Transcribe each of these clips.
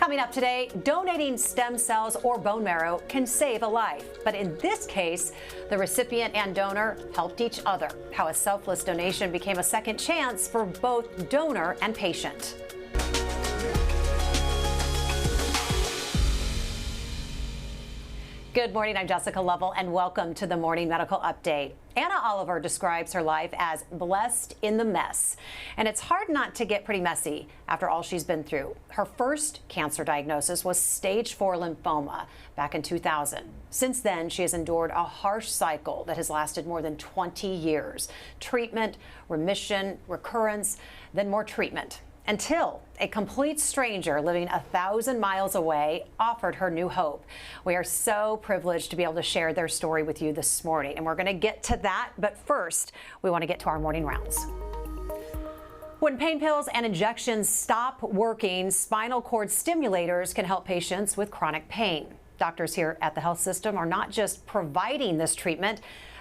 Coming up today, donating stem cells or bone marrow can save a life. But in this case, the recipient and donor helped each other. How a selfless donation became a second chance for both donor and patient. Good morning, I'm Jessica Lovell, and welcome to the Morning Medical Update. Anna Oliver describes her life as blessed in the mess. And it's hard not to get pretty messy after all she's been through. Her first cancer diagnosis was stage 4 lymphoma back in 2000. Since then, she has endured a harsh cycle that has lasted more than 20 years. Treatment, remission, recurrence, then more treatment. Until a complete stranger living 1,000 miles away offered her new hope. We are so privileged to be able to share their story with you this morning, and we're going to get to that. But first, we want to get to our morning rounds. When pain pills and injections stop working, spinal cord stimulators can help patients with chronic pain. Doctors here at the health system are not just providing this treatment,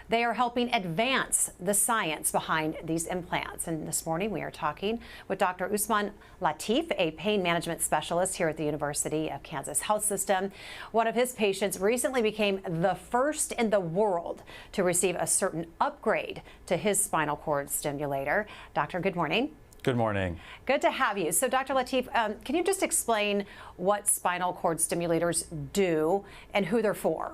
they are helping advance the science behind these implants. And this morning we are talking with Dr. Usman Latif, a pain management specialist here at the University of Kansas Health System. One of his patients recently became the first in the world to receive a certain upgrade to his spinal cord stimulator. Doctor, good morning. Good morning. Good to have you. So, Dr. Latif, can you just explain what spinal cord stimulators do and who they're for?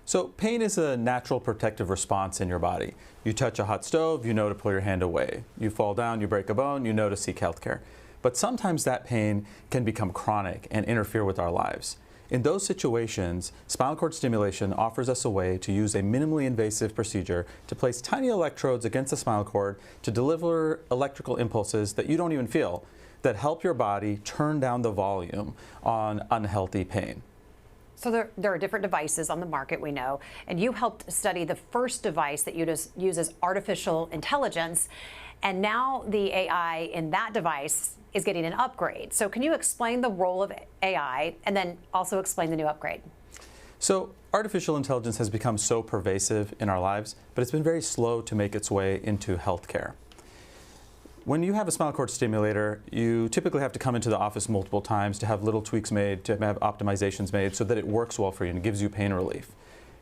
So pain is a natural protective response in your body. You touch a hot stove, you know to pull your hand away. You fall down, you break a bone, you know to seek health care. But sometimes that pain can become chronic and interfere with our lives. In those situations, spinal cord stimulation offers us a way to use a minimally invasive procedure to place tiny electrodes against the spinal cord to deliver electrical impulses that you don't even feel, that help your body turn down the volume on unhealthy pain. So there are different devices on the market, we know, and you helped study the first device that uses artificial intelligence, and now the AI in that device is getting an upgrade. So can you explain the role of AI and then also explain the new upgrade? So artificial intelligence has become so pervasive in our lives, but it's been very slow to make its way into healthcare. When you have a spinal cord stimulator, you typically have to come into the office multiple times to have little tweaks made, to have optimizations made so that it works well for you and gives you pain relief.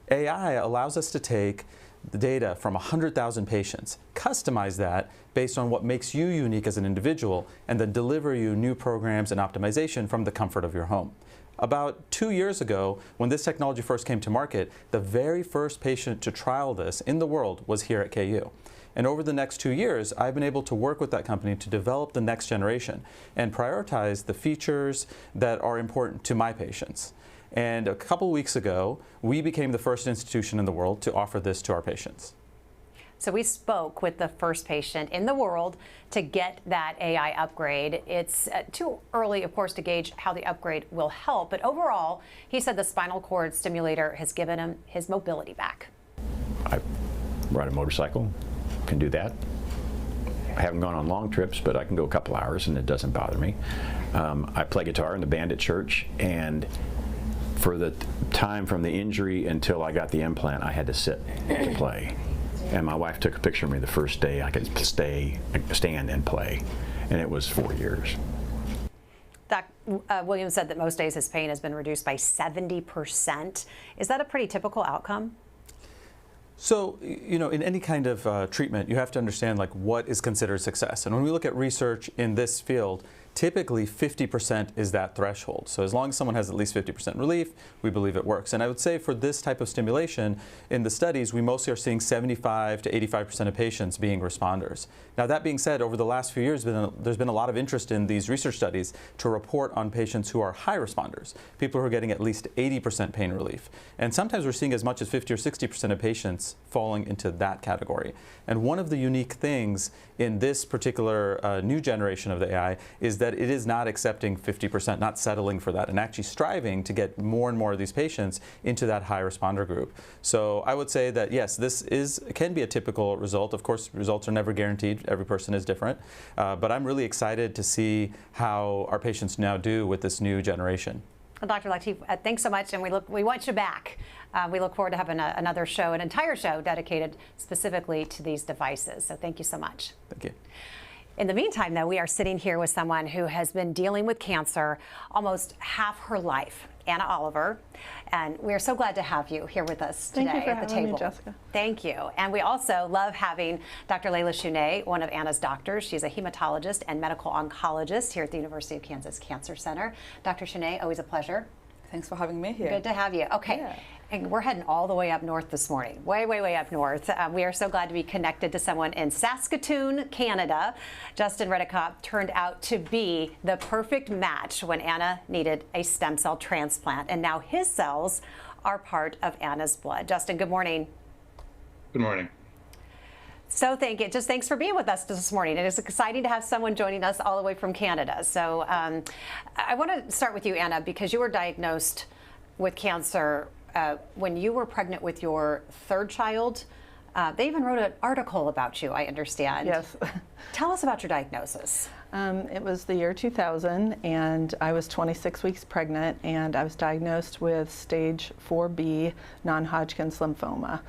AI allows us to take the data from 100,000 patients, customize that based on what makes you unique as an individual, and then deliver you new programs and optimization from the comfort of your home. About 2 years ago, when this technology first came to market, the very first patient to trial this in the world was here at KU. And over the next 2 years, I've been able to work with that company to develop the next generation and prioritize the features that are important to my patients. And a couple weeks ago, we became the first institution in the world to offer this to our patients. So we spoke with the first patient in the world to get that AI upgrade. It's too early, of course, to gauge how the upgrade will help. But overall, he said the spinal cord stimulator has given him his mobility back. I ride a motorcycle. Can do that. I haven't gone on long trips, but I can go a couple hours and it doesn't bother me. I play guitar in the band at church, and for the time from the injury until I got the implant, I had to sit to play. And my wife took a picture of me the first day I could stand and play, and it was 4 years. Williams said that most days his pain has been reduced by 70%. Is that a pretty typical outcome? So, you know, in any kind of treatment, you have to understand like what is considered success. And when we look at research in this field, typically 50% is that threshold. So as long as someone has at least 50% relief, we believe it works. And I would say for this type of stimulation, in the studies, we mostly are seeing 75 to 85% of patients being responders. Now that being said, over the last few years, there's been a lot of interest in these research studies to report on patients who are high responders, people who are getting at least 80% pain relief. And sometimes we're seeing as much as 50 or 60% of patients falling into that category. And one of the unique things in this particular new generation of the AI is that it is not accepting 50%, not settling for that, and actually striving to get more and more of these patients into that high responder group. So I would say that yes, this can be a typical result. Of course, results are never guaranteed. Every person is different. But I'm really excited to see how our patients now do with this new generation. Well, Dr. Latif, thanks so much, and we want you back. We look forward to having another show, an entire show dedicated specifically to these devices. So thank you so much. Thank you. In the meantime, though, we are sitting here with someone who has been dealing with cancer almost half her life, Anna Oliver, and we are so glad to have you here with us today Thank you for at the having table. me, Jessica. Thank you. And we also love having Dr. Layla Shunay, one of Anna's doctors. She's a hematologist and medical oncologist here at the University of Kansas Cancer Center. Dr. Shunay, always a pleasure. Thanks for having me here. Good to have you. Okay. Yeah. And we're heading all the way up north this morning, way, way, way up north. We are so glad to be connected to someone in Saskatoon, Canada. Justin Redekop turned out to be the perfect match when Anna needed a stem cell transplant. And now his cells are part of Anna's blood. Justin, good morning. Good morning. So thanks for being with us this morning. It is exciting to have someone joining us all the way from Canada. So I want to start with you, Anna, because you were diagnosed with cancer when you were pregnant with your third child. They even wrote an article about you, I understand. Yes. Tell us about your diagnosis. It was the year 2000, and I was 26 weeks pregnant, and I was diagnosed with stage 4B non-Hodgkin's lymphoma.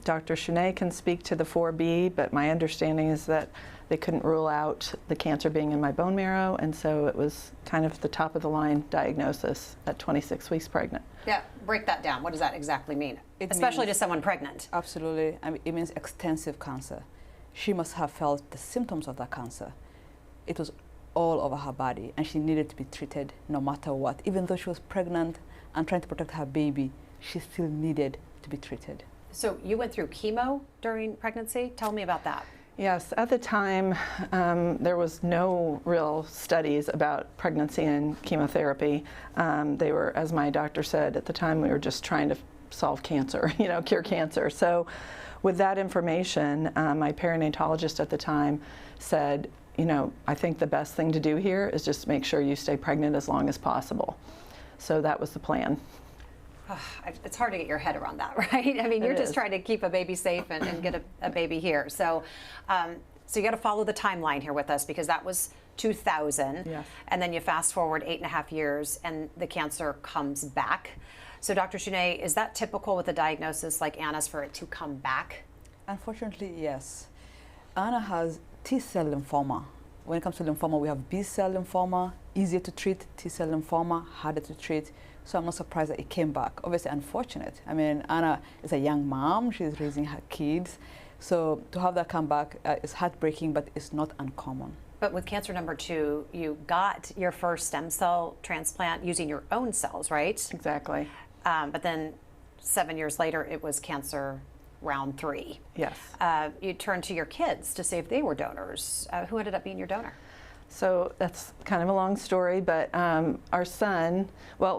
Dr. Shunay can speak to the 4B, but my understanding is that they couldn't rule out the cancer being in my bone marrow, and so it was kind of the top of the line diagnosis at 26 weeks pregnant. Yeah, break that down. What does that exactly mean? It Especially means- to someone pregnant. Absolutely. I mean, it means extensive cancer. She must have felt the symptoms of that cancer. It was all over her body, and she needed to be treated no matter what. Even though she was pregnant and trying to protect her baby, she still needed to be treated. So you went through chemo during pregnancy? Tell me about that. Yes, at the time, there was no real studies about pregnancy and chemotherapy. They were, as my doctor said, at the time we were just trying to solve cancer, cure cancer. So with that information, my perinatologist at the time said, I think the best thing to do here is just make sure you stay pregnant as long as possible. So that was the plan. It's hard to get your head around that, right? I mean, you're It just is. trying to keep a baby safe and get a baby here. So, so you got to follow the timeline here with us, because that was 2000, Yes. and then you fast forward 8.5 years, and the cancer comes back. So, Dr. Shunay, is that typical with a diagnosis like Anna's for it to come back? Unfortunately, yes. Anna has T-cell lymphoma. When it comes to lymphoma, we have B-cell lymphoma, easier to treat, T-cell lymphoma, harder to treat. So I'm not surprised that it came back. Obviously unfortunate. I mean, Anna is a young mom, she's raising her kids. So to have that come back is heartbreaking, but it's not uncommon. But with cancer number 2, you got your first stem cell transplant using your own cells, right? Exactly. But then 7 years later, it was cancer round 3. Yes. You turned to your kids to see if they were donors. Who ended up being your donor? So that's kind of a long story, but our son, well,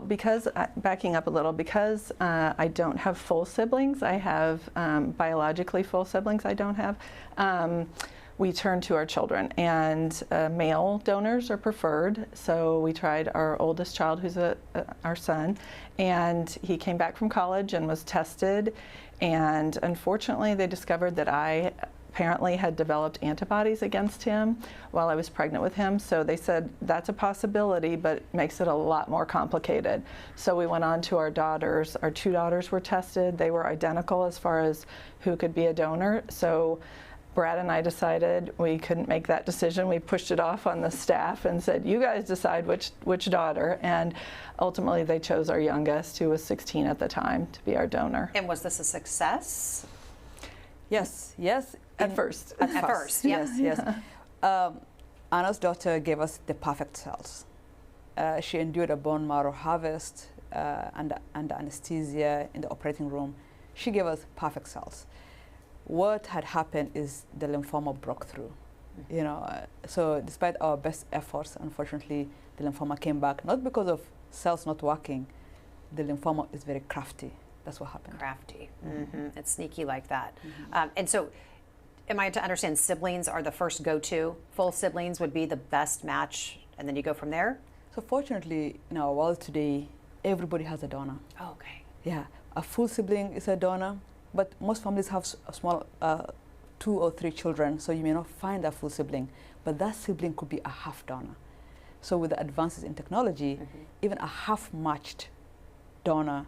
backing up a little, because I don't have full siblings, I have biologically full siblings I don't have, we turned to our children, and male donors are preferred. So we tried our oldest child, who's our son, and he came back from college and was tested, and unfortunately they discovered that I apparently had developed antibodies against him while I was pregnant with him. So they said that's a possibility, but it makes it a lot more complicated. So we went on to our daughters. Our 2 daughters were tested. They were identical as far as who could be a donor. So Brad and I decided we couldn't make that decision. We pushed it off on the staff and said, you guys decide which daughter. And ultimately they chose our youngest, who was 16 at the time, to be our donor. And was this a success? Yes. At first. At first, yeah. Yes. Anna's daughter gave us the perfect cells. She endured a bone marrow harvest under anesthesia in the operating room. She gave us perfect cells. What had happened is the lymphoma broke through. So despite our best efforts, unfortunately, the lymphoma came back, not because of cells not working. The lymphoma is very crafty. That's what happened. Crafty. It's sneaky like that. And so, am I to understand siblings are the first go-to? Full siblings would be the best match, and then you go from there? So fortunately, in our world today, everybody has a donor. Oh, okay. Yeah, a full sibling is a donor, but most families have a small 2 or 3 children, so you may not find a full sibling, but that sibling could be a half donor. So with the advances in technology, even a half-matched donor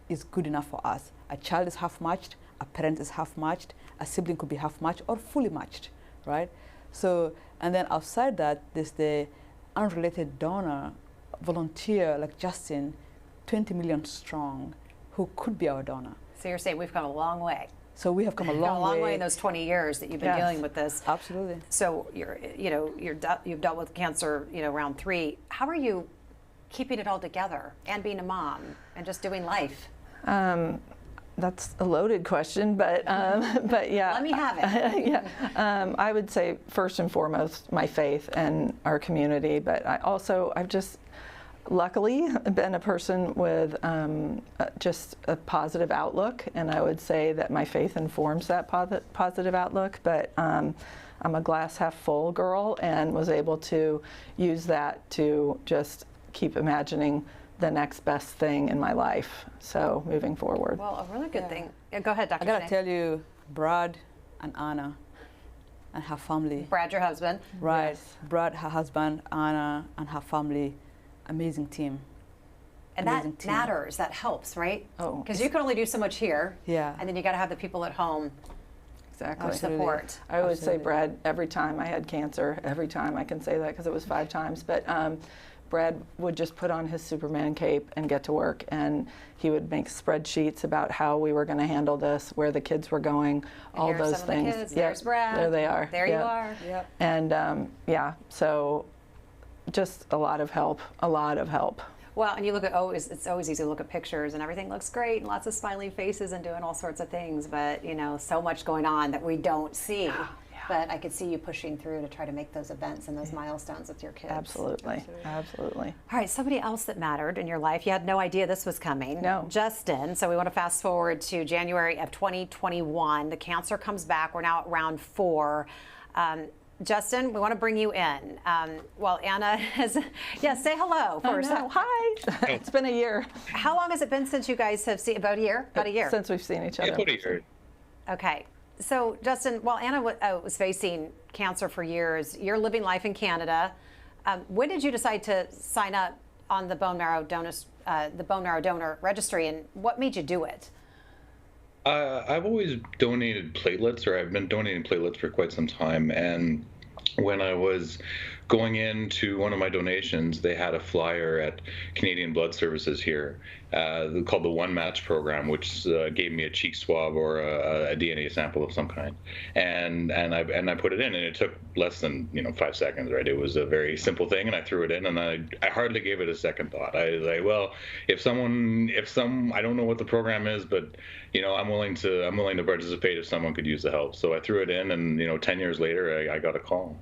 is good enough for us. A child is half-matched, a parent is half-matched, a sibling could be half-matched or fully matched, right? So, and then outside that, there's the unrelated donor volunteer like Justin, 20 million strong, who could be our donor. So you're saying we've come a long way. So we have come a long way. In those 20 years that you've been dealing with this. Absolutely. So you've dealt with cancer, round 3. How are you keeping it all together and being a mom and just doing life? That's a loaded question, but yeah. Let me have it. Yeah, I would say first and foremost my faith and our community, but I've just luckily been a person with just a positive outlook, and I would say that my faith informs that positive outlook, but I'm a glass half full girl and was able to use that to just keep imagining the next best thing in my life, so moving forward. Well, a really good thing. Yeah, go ahead, Dr. I gotta Shanae. tell you, Brad and Anna and her family. Brad, your husband. Right. Yes. Brad, her husband, Anna, and her family. Amazing team. And Amazing that team. matters, that helps, right? Oh, Because you can only do so much here. Yeah. And then you got to have the people at home exactly. to support. I always say Absolutely. Brad, every time I had cancer, every time I can say that because it was 5 times, but Brad would just put on his Superman cape and get to work, and he would make spreadsheets about how we were going to handle this, where the kids were going, all Here's those some things. Of the kids. Yep, There's Brad. there they are. There you Yep. are. Yep. And yeah, so just a lot of help, a lot of help. Well, and you look at, it's always easy to look at pictures and everything looks great and lots of smiling faces and doing all sorts of things, but so much going on that we don't see. But I could see you pushing through to try to make those events and those milestones with your kids. Absolutely, absolutely. All right, somebody else that mattered in your life. You had no idea this was coming. No. Justin. So we want to fast forward to January of 2021. The cancer comes back. We're now at round 4. Justin, we want to bring you in. Well, Anna has, say hello first. Oh, no. Hi. It's been a year. How long has it been since you guys have seen? About a year? About a year. Since we've seen each other. About a year. Okay. So, Justin, while Anna was facing cancer for years, you're living life in Canada. When did you decide to sign up on the bone marrow donor registry, and what made you do it? I've always donated platelets, or I've been donating platelets for quite some time. And when I was going into one of my donations, they had a flyer at Canadian Blood Services here called the One Match program, which gave me a cheek swab or a DNA sample of some kind, and I put it in, and it took less than 5 seconds. Right, it was a very simple thing, and I threw it in, and I hardly gave it a second thought. I was like, well, if I don't know what the program is, but I'm willing to participate if someone could use the help. So I threw it in, and 10 years later, I got a call.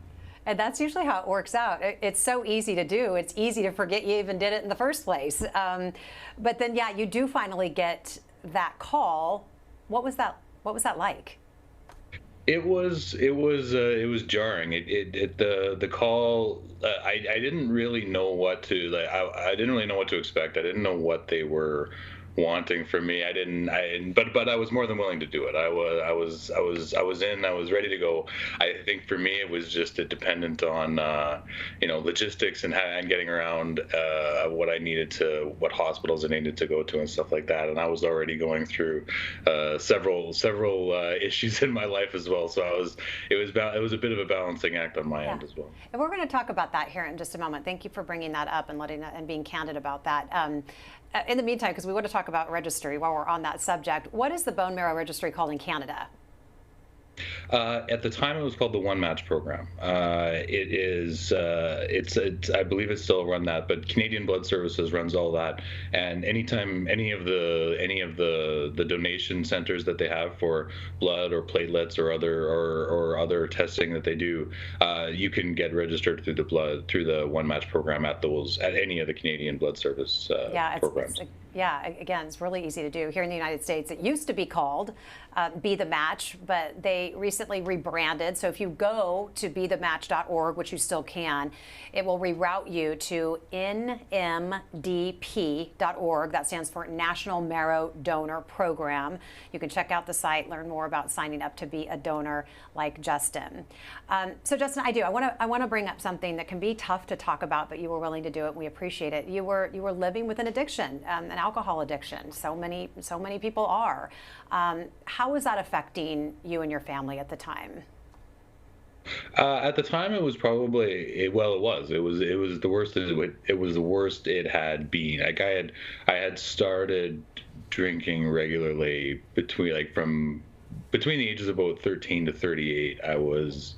And that's usually how it works out. It's so easy to do. It's easy to forget you even did it in the first place. But then, you do finally get that call. What was that like? It was jarring. The call. I didn't really know what to I didn't really know what to expect. I didn't know what they were wanting from me. But I was more than willing to do it. I was in. I was ready to go. I think for me it was just dependent on logistics and getting around what hospitals I needed to go to and stuff like that. And I was already going through several issues in my life as well. So it was a bit of a balancing act on my end as well. And we're going to talk about that here in just a moment. Thank you for bringing that up and being candid about that. In the meantime, because we want to talk about registry while we're on that subject, what is the bone marrow registry called in Canada? At the time, it was called the One Match program. It is. I believe it's still run that, but Canadian Blood Services runs all that. And anytime any of the donation centers that they have for blood or platelets or other testing that they do, you can get registered through the One Match program at any of the Canadian Blood Service programs. Again, it's really easy to do. Here in the United States, it used to be called Be The Match, but they recently rebranded. So if you go to bethematch.org, which you still can, it will reroute you to nmdp.org. That stands for National Marrow Donor Program. You can check out the site, learn more about signing up to be a donor like Justin. So Justin, I want to bring up something that can be tough to talk about, but you were willing to do it. We appreciate it. You were living with an addiction, an alcohol addiction. So many people are. How was that affecting you and your family at the time? At the time, it was probably well, it was the worst. It was the worst it had been. Like I had started drinking regularly between the ages of about 13 to 38. I was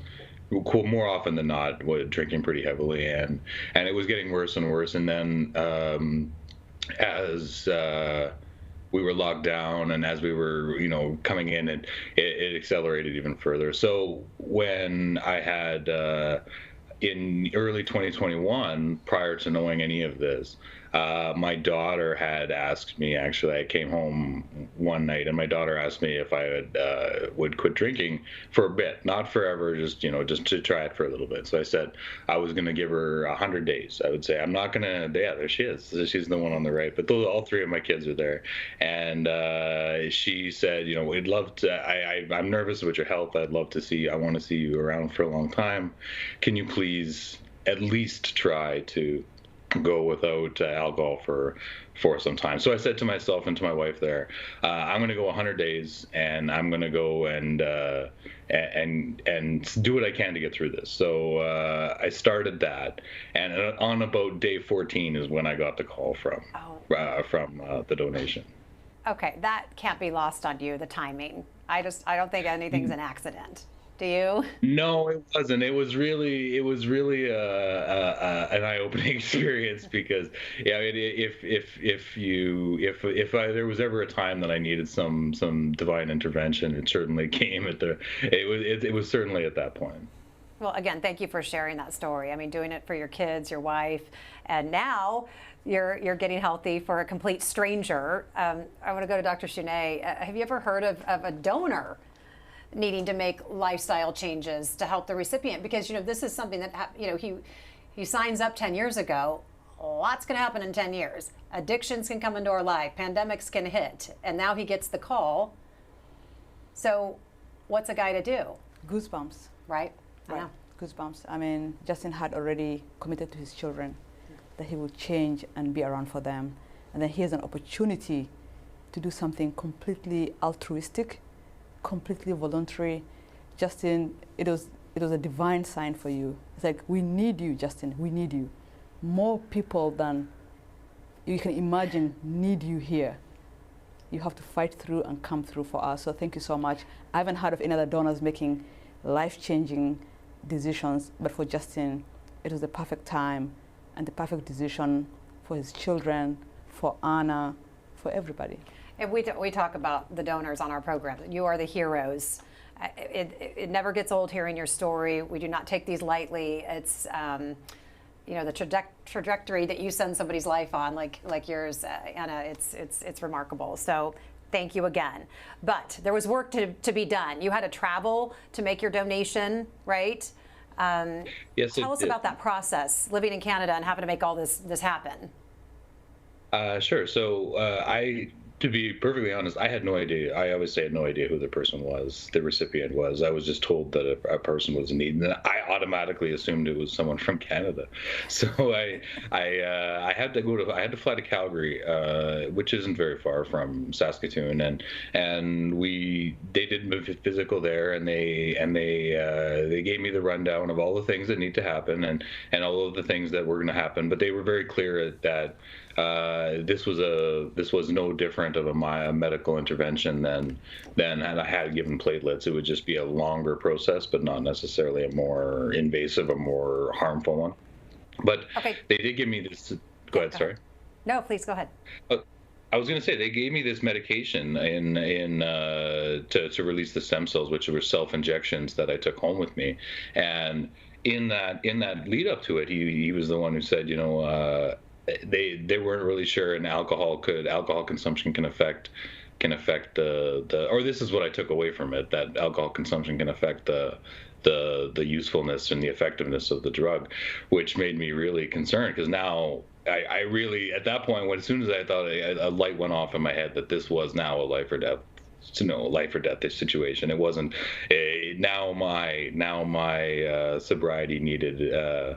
more often than not drinking pretty heavily, and it was getting worse and worse. And then as we were locked down, and as we were, coming in, it accelerated even further. So when I had in early 2021, prior to knowing any of this, my daughter had asked me. Actually, I came home one night, and my daughter asked me if I would quit drinking for a bit, not forever, just to try it for a little bit. So I said I was going to give her 100 days. I would say I'm not going to. Yeah, there she is. She's the one on the right. But all three of my kids are there, and she said, we'd love to. I'm nervous about your health. I'd love to see you. I want to see you around for a long time. Can you please at least try to go without alcohol for some time? So I said to myself and to my wife there, I'm going to go 100 days, and I'm going to go and do what I can to get through this. So I started that, and on about day 14 is when I got the call from the donation. Okay, that can't be lost on you, the timing. I don't think anything's an accident. Do you? No, it wasn't. It was really an eye-opening experience, because if there was ever a time that I needed some divine intervention, it certainly came it was certainly at that point. Well, again, thank you for sharing that story. I mean, doing it for your kids, your wife, and now you're getting healthy for a complete stranger. I want to go to Dr. Shunay. Have you ever heard of a donor needing to make lifestyle changes to help the recipient? Because this is something that he signs up 10 years ago. Lots can happen in 10 years. Addictions can come into our life, pandemics can hit, and now he gets the call. So what's a guy to do? Goosebumps. Right? Right. Goosebumps. I mean, Justin had already committed to his children that he would change and be around for them, and then he has an opportunity to do something completely altruistic, completely voluntary. Justin, it was a divine sign for you. It's like, we need you, Justin, we need you. More people than you can imagine need you here. You have to fight through and come through for us. So thank you so much. I haven't heard of any other donors making life-changing decisions, but for Justin, it was the perfect time and the perfect decision for his children, for Anna, for everybody. If we talk about the donors on our program, you are the heroes. It never gets old hearing your story. We do not take these lightly. It's the trajectory that you send somebody's life on, like yours, Anna. It's remarkable. So thank you again. But there was work to be done. You had to travel to make your donation, right? Yes. Tell us about that process, living in Canada and having to make all this happen. Sure. So to be perfectly honest, I had no idea. I always say I had no idea who the person was, the recipient was. I was just told that a person was in need, and I automatically assumed it was someone from Canada. So I had to fly to Calgary, which isn't very far from Saskatoon, and they did physical there, and they gave me the rundown of all the things that need to happen and all of the things that were going to happen. But they were very clear that this was no different of a medical intervention than had I had given platelets. It would just be a longer process, but not necessarily a more invasive, a more harmful one. But okay. They did give me this. Go ahead. Sorry. No, please go ahead. I was going to say they gave me this medication to release the stem cells, which were self-injections that I took home with me, and in that lead up to it, he was the one who said, they weren't really sure, and alcohol consumption can affect or this is what I took away from it, that alcohol consumption can affect the usefulness and the effectiveness of the drug, which made me really concerned, because now I really, at that point, as soon as I thought a light went off in my head that this was now a life or death situation. It wasn't now my sobriety needed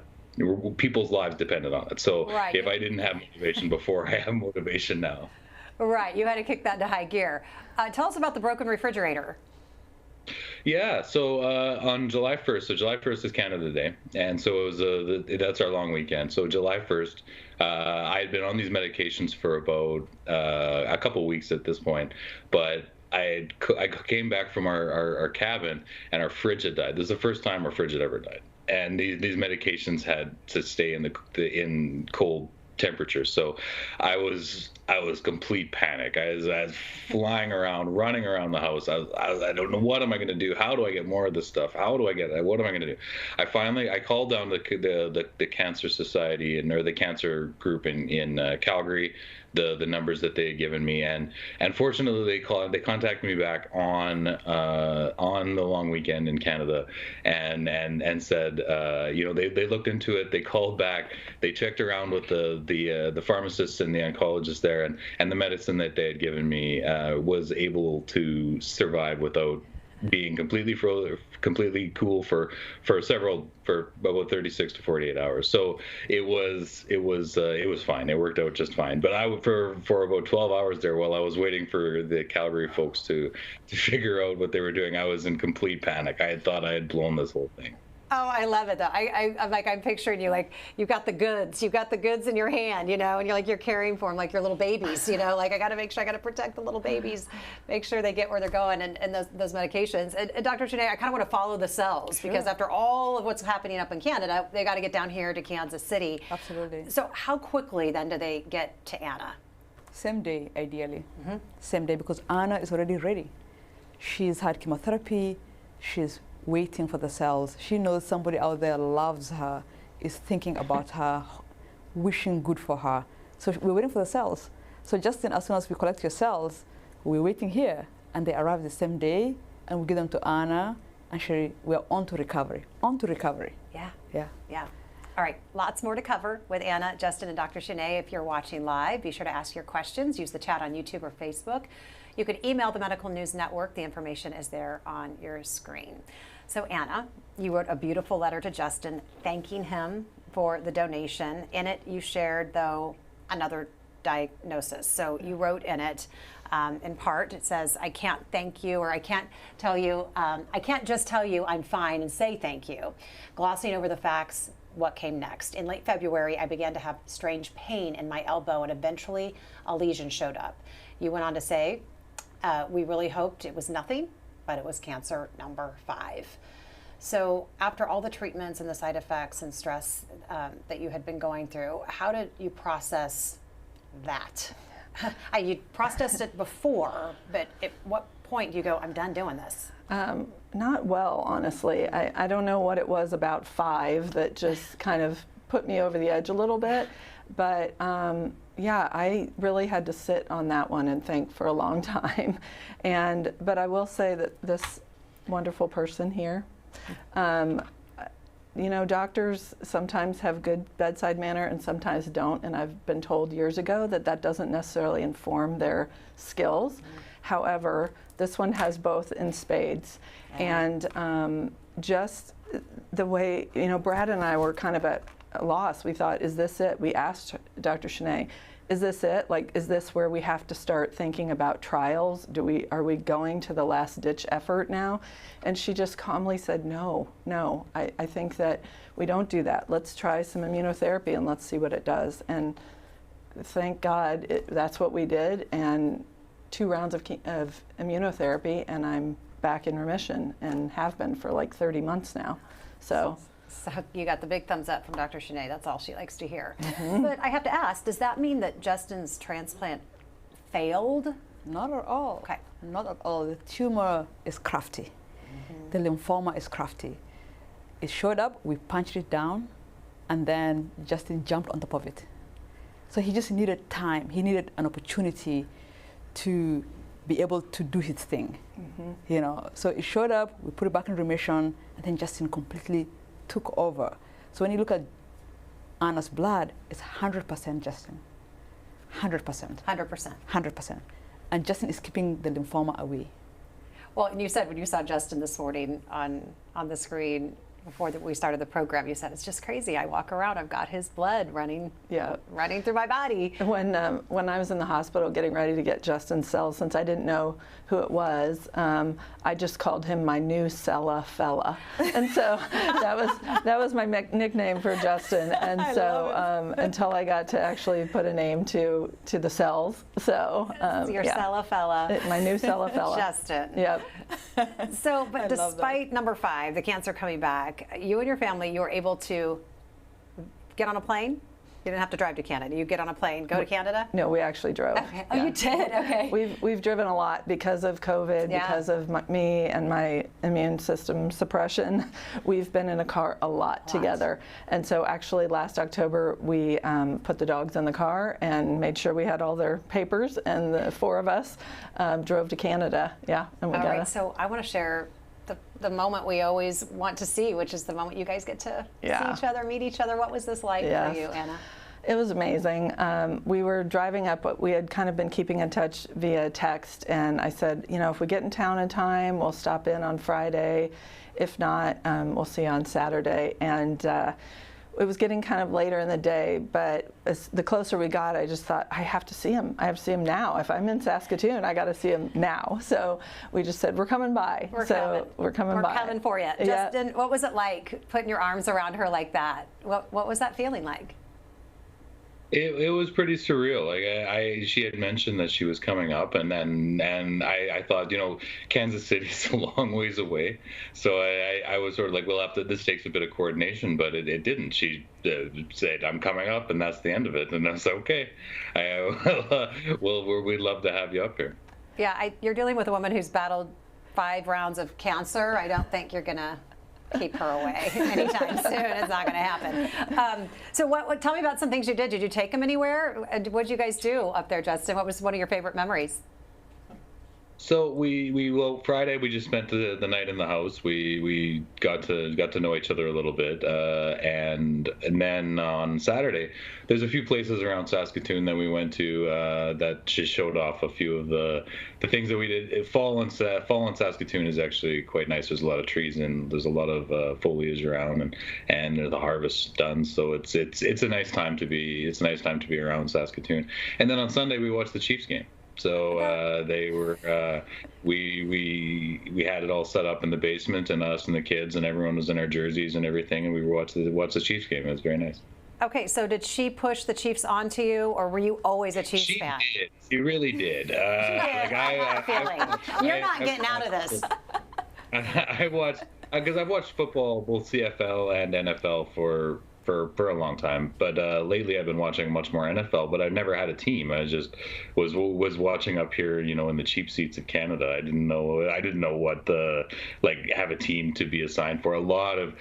people's lives depended on it. So right. If I didn't have motivation before, I have motivation now. Right. You had to kick that into high gear. Tell us about the broken refrigerator. Yeah, so on July 1st, so July 1st is Canada Day, and so it was that's our long weekend. So July 1st, I had been on these medications for about a couple weeks at this point, but I came back from our cabin and our fridge had died. This is the first time our fridge had ever died, and these medications had to stay in cold temperatures. So I was complete panic. I was flying around, running around the house. I don't know, what am I going to do? How do I get more of this stuff? How do I get it? What am I going to do? I called down the Cancer Society or the cancer group in Calgary, the numbers that they had given me, and fortunately they contacted me back on the long weekend in Canada, and said, they looked into it. They called back. They checked around with the pharmacists and the oncologists there, and the medicine that they had given me was able to survive without being completely cool for about 36 to 48 hours. So it was fine. It worked out just fine. But for about 12 hours there, while I was waiting for the Calgary folks to figure out what they were doing, I was in complete panic. I had thought I had blown this whole thing. Oh, I love it though. I'm picturing you like you've got the goods in your hand, and you're caring for them like your little babies, like I got to make sure I got to protect the little babies, make sure they get where they're going and those medications. And Dr. Cheney, I kind of want to follow the cells because after all of what's happening up in Canada, they got to get down here to Kansas City. Absolutely. So how quickly then do they get to Anna? Same day, ideally. Same day, because Anna is already ready. She's had chemotherapy. She's waiting for the cells. She knows somebody out there loves her, is thinking about her, wishing good for her. So we're waiting for the cells. So just as soon as we collect your cells, we're waiting here, and they arrive the same day, and we give them to Anna, and we're on to recovery. On to recovery. Yeah. Yeah. Yeah. All right, lots more to cover with Anna, Justin, and Dr. Cheney. If you're watching live, be sure to ask your questions. Use the chat on YouTube or Facebook. You could email the Medical News Network. The information is there on your screen. So Anna, you wrote a beautiful letter to Justin thanking him for the donation. In it, you shared, though, another diagnosis. So you wrote in it, in part, it says, I can't thank you, or I can't tell you, I can't just tell you I'm fine and say thank you. Glossing over the facts, what came next. In late February, I began to have strange pain in my elbow, and eventually a lesion showed up. You went on to say, we really hoped it was nothing, but it was cancer number 5. So after all the treatments and the side effects and stress that you had been going through, how did you process that? You processed it before, but at what point do you go, I'm done doing this? Not well, honestly. I don't know what it was about 5 that just kind of put me over the edge a little bit, but yeah, I really had to sit on that one and think for a long time. But I will say that this wonderful person here, doctors sometimes have good bedside manner and sometimes don't, and I've been told years ago that doesn't necessarily inform their skills. However, this one has both in spades. And just the way, Brad and I were kind of at a loss. We thought, is this it? We asked Dr. Cheney, is this it? Like, is this where we have to start thinking about trials? Are we going to the last ditch effort now? And she just calmly said, no, I think that we don't do that. Let's try some immunotherapy and let's see what it does. And thank God that's what we did. And 2 rounds of immunotherapy, and I'm back in remission and have been for like 30 months now. So you got the big thumbs up from Dr. Cheney. That's all she likes to hear. But I have to ask, does that mean that Justin's transplant failed? Not at all. Okay. Not at all. The tumor is crafty. The lymphoma is crafty. It showed up, we punched it down, and then Justin jumped on top of it. So he just needed time. He needed an opportunity to be able to do his thing. So it showed up, we put it back in remission, and then Justin completely took over. So when you look at Anna's blood, it's 100% Justin. 100%. 100%. 100%. And Justin is keeping the lymphoma away. Well, and you said when you saw Justin this morning on the screen, before we started the program. You said it's just crazy. I walk around, I've got his blood running through my body. When I was in the hospital getting ready to get Justin's cells, since I didn't know who it was, I just called him my new Cella fella, and so that was my nickname for Justin. And so until I got to actually put a name to the cells, so your Cella fella, my new Cella fella, Justin. Yep. So, but despite number 5, the cancer coming back, you and your family, you were able to get on a plane. You didn't have to drive to Canada. You get on a plane, go to Canada? No, we actually drove. Okay. Oh, you did? Okay. We've driven a lot because of COVID, because of me and my immune system suppression. We've been in a car a lot together. And so actually last October, we put the dogs in the car and made sure we had all their papers, and the 4 of us drove to Canada. Yeah, and we all got right, so I want to share the moment we always want to see, which is the moment you guys get to see each other, meet each other. What was this like for you, Anna? It was amazing. We were driving up, but we had kind of been keeping in touch via text, and I said, you know, if we get in town in time, we'll stop in on Friday. If not, we'll see you on Saturday. And it was getting kind of later in the day, but the closer we got, I just thought, I have to see him. I have to see him now. If I'm in Saskatoon, I got to see him now. So we just said, we're coming by. We're coming by. We're coming for you. Yeah. Justin, what was it like putting your arms around her like that? What was that feeling like? It was pretty surreal. Like she had mentioned that she was coming up, and I thought, you know, Kansas City's a long ways away, so I was sort of like, well, this takes a bit of coordination, but it didn't. She said, I'm coming up, and that's the end of it, and I said, okay, well, we'd love to have you up here. Yeah, you're dealing with a woman who's battled 5 rounds of cancer. I don't think you're gonna keep her away anytime soon. It's not going to happen. So tell me about some things you did. Did you take them anywhere? What did you guys do up there, Justin? What was one of your favorite memories? So well, Friday we just spent the night in the house. We got to know each other a little bit, and then on Saturday, there's a few places around Saskatoon that we went to that just showed off a few of the things that we did. Fall in Saskatoon is actually quite nice. There's a lot of trees and there's a lot of foliage around, and the harvest's done. So it's a nice time to be. It's a nice time to be around Saskatoon. And then on Sunday we watched the Chiefs game. So they were we had it all set up in the basement, and us and the kids and everyone was in our jerseys and everything, and we watched the Chiefs game. It was very nice. Okay, so did she push the Chiefs onto you, or were you always a Chiefs fan? She did. She really did. You're not getting out of this. I watched because I've watched football, both CFL and NFL for a long time, but lately I've been watching much more NFL. But I've never had a team. I just was watching up here, you know, in the cheap seats of Canada. I didn't know what have a team to be assigned for. A lot of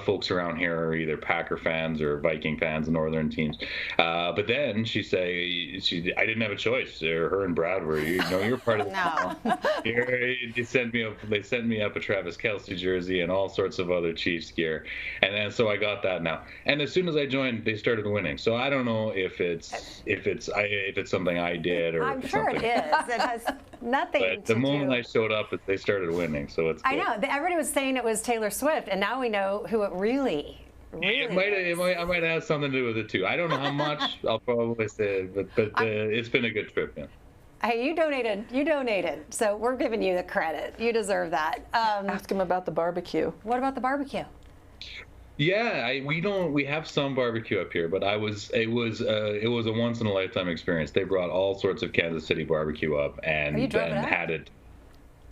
folks around here are either Packer fans or Viking fans, Northern teams. But then I didn't have a choice. Her and Brad were, you're part of the No. They sent me up a Travis Kelce jersey and all sorts of other Chiefs gear, and then so I got that now. And as soon as I joined, they started winning. So I don't know if it's something I did or I'm sure something. it is. It has nothing But the moment I showed up, they started winning. So it's. I know. Everybody was saying it was Taylor Swift, and now we know who it really is. I might have something to do with it too. I don't know how much. I'll probably say, but it's been a good trip. Yeah. Hey, you donated. So we're giving you the credit. You deserve that. Ask him about the barbecue. What about the barbecue? Yeah, we have some barbecue up here, but it was a once in a lifetime experience. They brought all sorts of Kansas City barbecue up and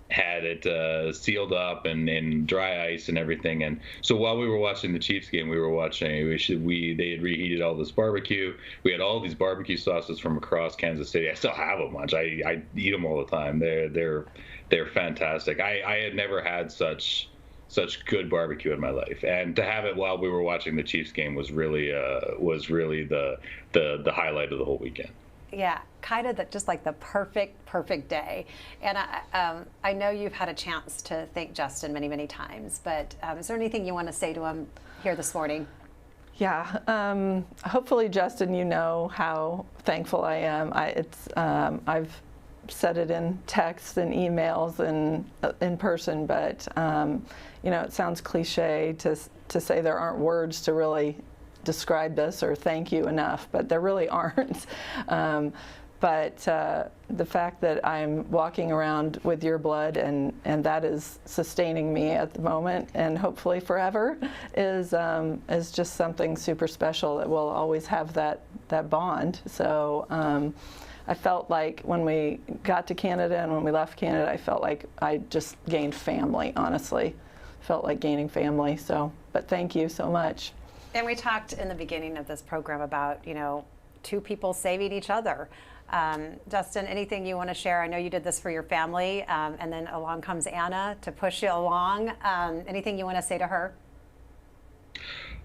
had it sealed up and in dry ice and everything. And so while we were watching the Chiefs game, they had reheated all this barbecue. We had all these barbecue sauces from across Kansas City. I still have a bunch. I eat them all the time. They're fantastic. I had never had such good barbecue in my life, and to have it while we were watching the Chiefs game was really the highlight of the whole weekend. Yeah, kind of just like the perfect day. And I know you've had a chance to thank Justin many times, but is there anything you want to say to him here this morning? Yeah, hopefully, Justin, you know how thankful I am. I've said it in texts and emails and in person, but you know, it sounds cliche to say there aren't words to really describe this or thank you enough, but there really aren't. But the fact that I'm walking around with your blood and that is sustaining me at the moment and hopefully forever is just something super special that will always have that bond. So I felt like when we got to Canada and when we left Canada, I felt like I just gained family, honestly. Felt like gaining family. So, but thank you so much. And we talked in the beginning of this program about, you know, two people saving each other. Justin, anything you want to share? I know you did this for your family, and then along comes Anna to push you along. Anything you want to say to her?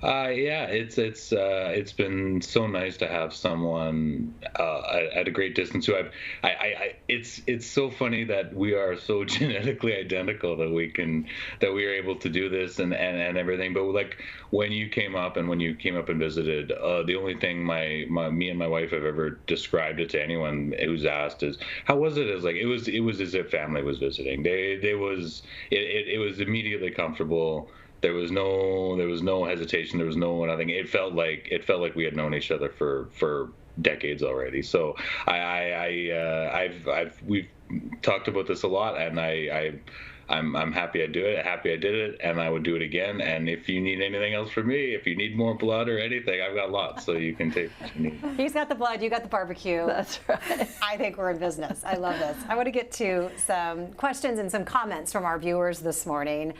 Yeah, it's been so nice to have someone at a great distance who it's so funny that we are so genetically identical that we are able to do this and everything. But like when you came up and visited, the only thing me and my wife have ever described it to anyone who's asked is how was it? Is like it was as if family was visiting. It was immediately comfortable. There was no hesitation. There was nothing. It felt like we had known each other for decades already. So we've talked about this a lot, and I'm happy I did it, and I would do it again. And if you need anything else from me, if you need more blood or anything, I've got lots, so you can take what you need. He's got the blood, you got the barbecue. That's right. I think we're in business. I love this. I want to get to some questions and some comments from our viewers this morning.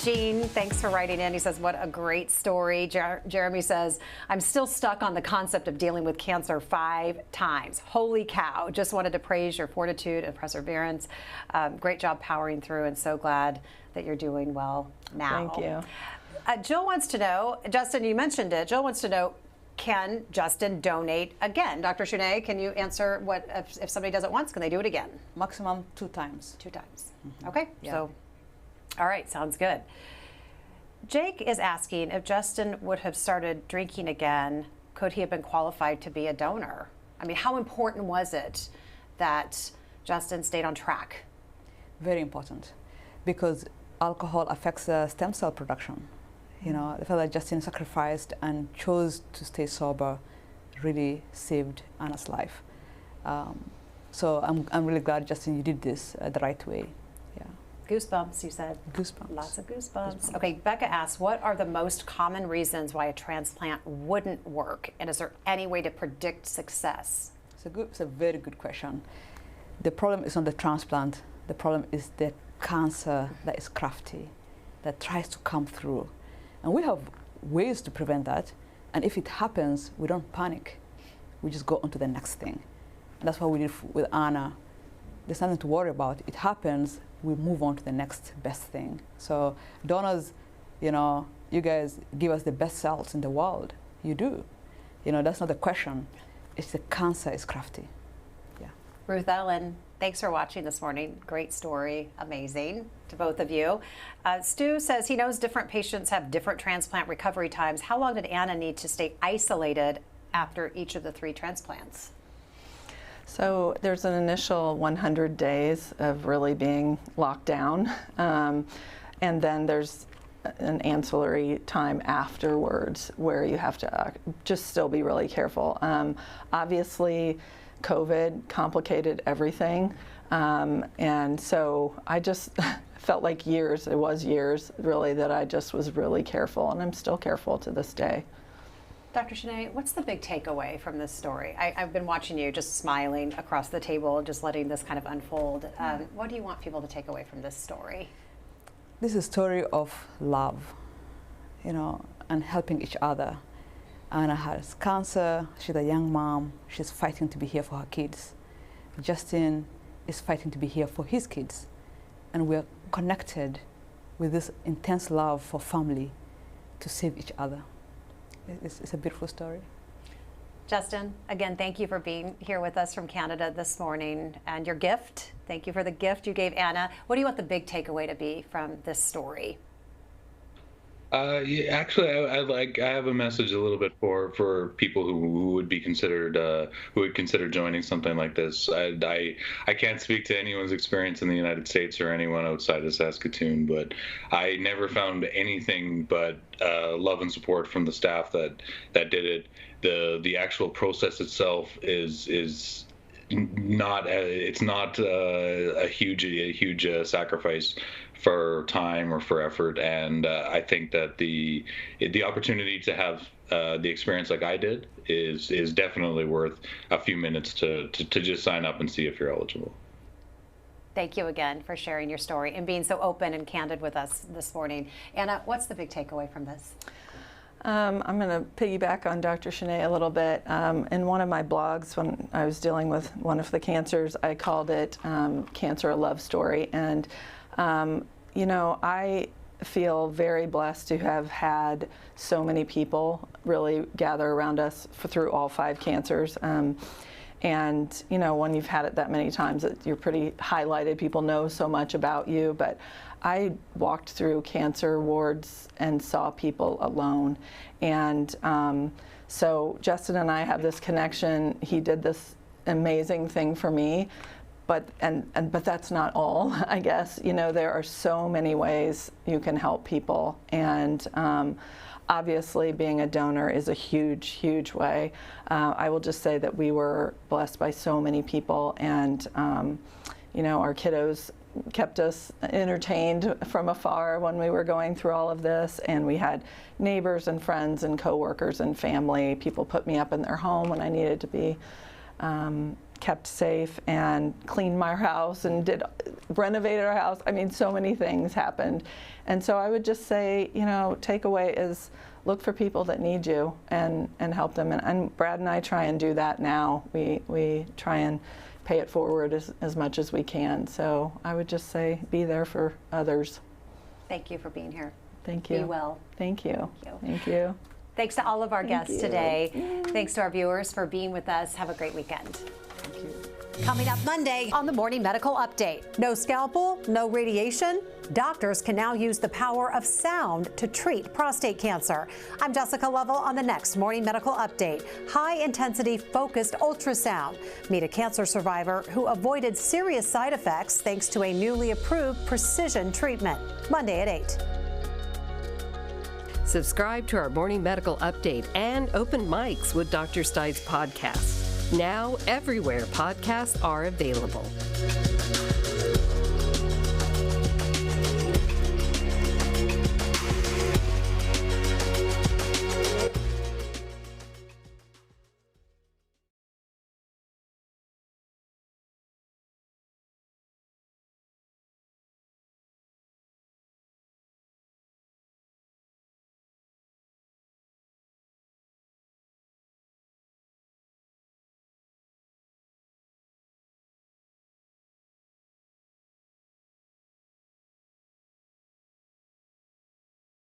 Gene, thanks for writing in. He says, what a great story. Jeremy says, I'm still stuck on the concept of dealing with cancer 5 times. Holy cow. Just wanted to praise your fortitude and perseverance. Great job powering through, and so glad that you're doing well now. Thank you. Jill wants to know, Justin, you mentioned it. Jill wants to know, can Justin donate again? Dr. Shunay, can you answer what if somebody does it once, can they do it again? Maximum 2 times. 2 times. Okay. Yeah. So, all right, sounds good. Jake is asking if Justin would have started drinking again, could he have been qualified to be a donor? I mean, how important was it that Justin stayed on track? Very important, because alcohol affects the stem cell production. You know, the fact that Justin sacrificed and chose to stay sober really saved Anna's life. So I'm really glad, Justin, you did this the right way. Yeah. Goosebumps, you said. Goosebumps. Lots of goosebumps. Okay, Becca asks, what are the most common reasons why a transplant wouldn't work? And is there any way to predict success? It's a very good question. The problem is not the transplant. The problem is the cancer that is crafty, that tries to come through. And we have ways to prevent that. And if it happens, we don't panic. We just go on to the next thing. And that's what we did with Anna. There's nothing to worry about. It happens, we move on to the next best thing. So donors, you know, you guys give us the best cells in the world. You do. You know, that's not the question. It's the cancer is crafty. Yeah. Ruth Ellen, thanks for watching this morning. Great story, amazing to both of you. Stu says he knows different patients have different transplant recovery times. How long did Anna need to stay isolated after each of the 3 transplants? So there's an initial 100 days of really being locked down, and then there's an ancillary time afterwards where you have to just still be really careful. Obviously, COVID complicated everything, and so I just felt like years, it was years really, that I just was really careful, and I'm still careful to this day. Dr. Shunay, what's the big takeaway from this story? I've been watching you just smiling across the table, just letting this kind of unfold. What do you want people to take away from this story? This is a story of love, you know, and helping each other. Anna has cancer, she's a young mom, she's fighting to be here for her kids. Justin is fighting to be here for his kids. And we're connected with this intense love for family to save each other. It's a beautiful story. Justin, again, thank you for being here with us from Canada this morning. And your gift, thank you for the gift you gave Anna. What do you want the big takeaway to be from this story? Yeah, actually, I have a message a little bit for people who would be considered who would consider joining something like this. I can't speak to anyone's experience in the United States or anyone outside of Saskatoon, but I never found anything but love and support from the staff that did it. The actual process itself is not it's not a huge sacrifice for time or for effort, and I think that the opportunity to have the experience like I did is definitely worth a few minutes to just sign up and see if you're eligible. Thank you again for sharing your story and being so open and candid with us this morning. Anna, what's the big takeaway from this? I'm going to piggyback on Dr. Shanae a little bit. In one of my blogs, when I was dealing with one of the cancers, I called it Cancer a Love Story. And, you know, I feel very blessed to have had so many people really gather around us through all 5 cancers. And, you know, when you've had it that many times, you're pretty highlighted. People know so much about you. But I walked through cancer wards and saw people alone. And so Justin and I have this connection. He did this amazing thing for me. But that's not all, I guess. You know, there are so many ways you can help people. And obviously, being a donor is a huge, huge way. I will just say that we were blessed by so many people, and you know, our kiddos kept us entertained from afar when we were going through all of this, and we had neighbors and friends and coworkers and family. People put me up in their home when I needed to be kept safe, and cleaned my house and renovated our house. I mean, so many things happened. And so I would just say, you know, takeaway is look for people that need you and help them. And Brad and I try and do that now. We try and pay it forward as much as we can. So I would just say be there for others. Thank you for being here. Thank you. Be well. Thank you. Thank you. Thank you. Thanks to all of our guests you. today. Thanks to our viewers for being with us. Have a great weekend. Thank you. Coming up Monday on the Morning Medical Update. No scalpel, no radiation. Doctors can now use the power of sound to treat prostate cancer. I'm Jessica Lovell on the next Morning Medical Update. High-intensity focused ultrasound. Meet a cancer survivor who avoided serious side effects thanks to a newly approved precision treatment. Monday at 8. Subscribe to our Morning Medical Update and Open Mics with Dr. Stites podcast. Now everywhere podcasts are available.